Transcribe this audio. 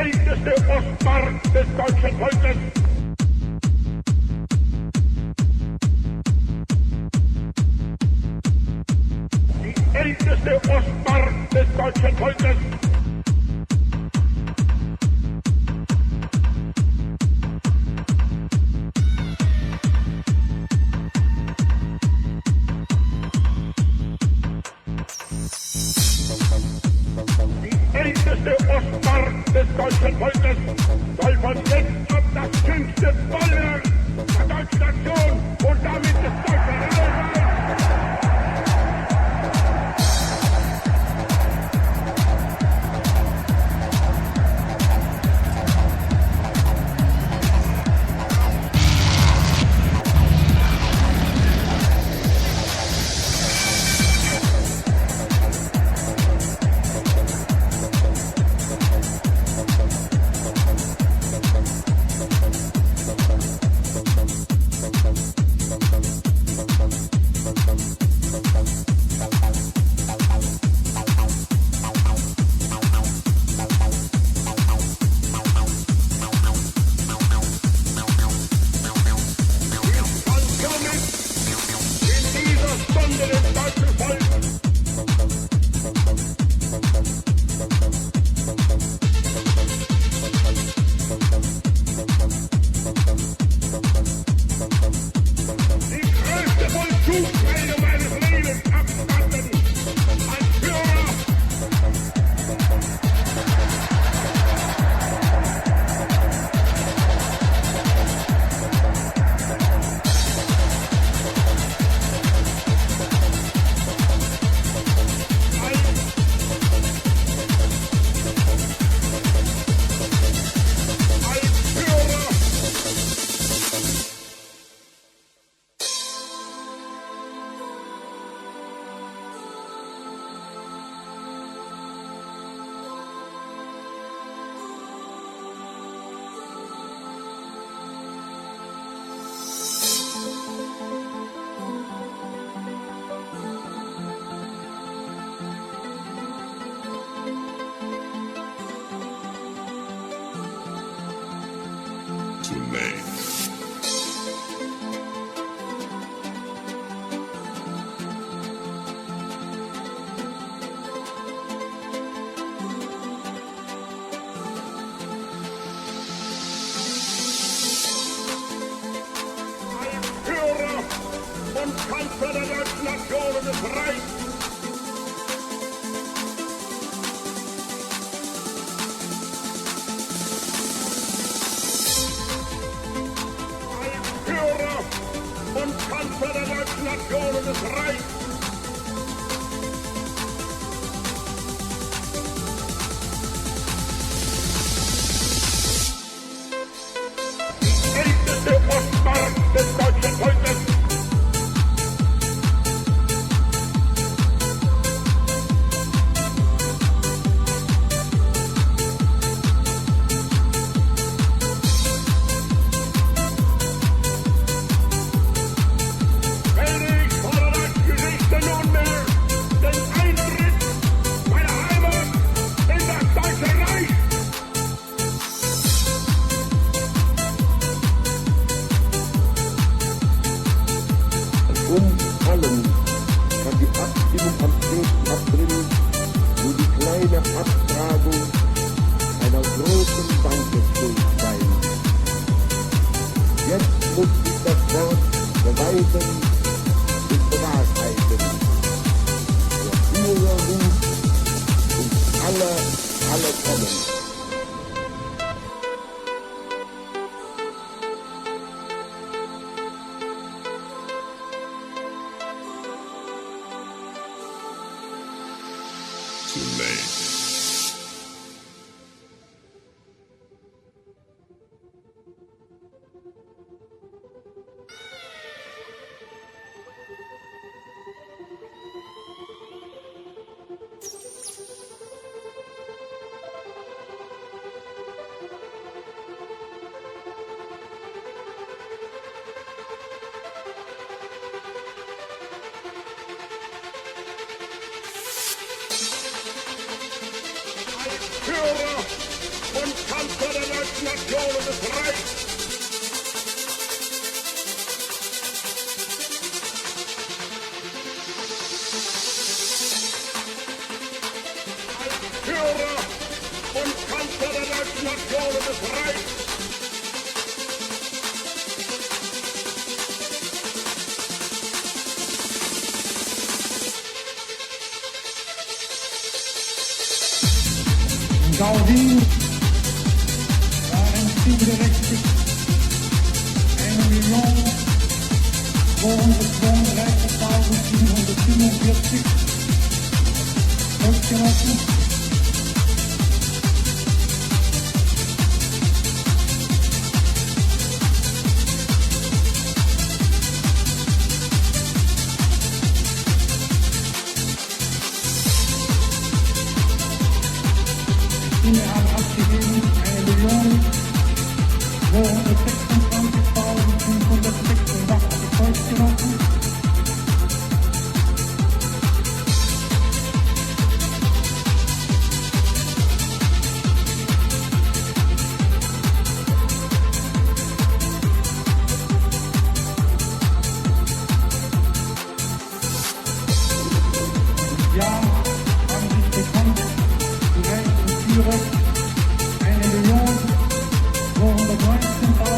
älteste Ostmark des deutschen Volkes. Die älteste Ostmark des deutschen Volkes. Der Ostmark des deutschen Volkes soll von jetzt ab das jüngste Bollwerk der deutschen Nation und damit des deutschen Reiches sein. Kanzler der deutschen Nation und des Reichs. Als Führer und Kanzler der deutschen Nation und des Reichs. Die älteste Ostmark des deutschen Volkes. Nationen des Reichs. Als Führer und Kanzler der deutschen Nationen des Reichs. Gaudin waren zugerechnet 1.232.747 Volksgenossen. Stimme haben abgegeben 1.226.586 Volksgenossen. Ja, haben sich bekannt, die Reichen und Führer 1.219.000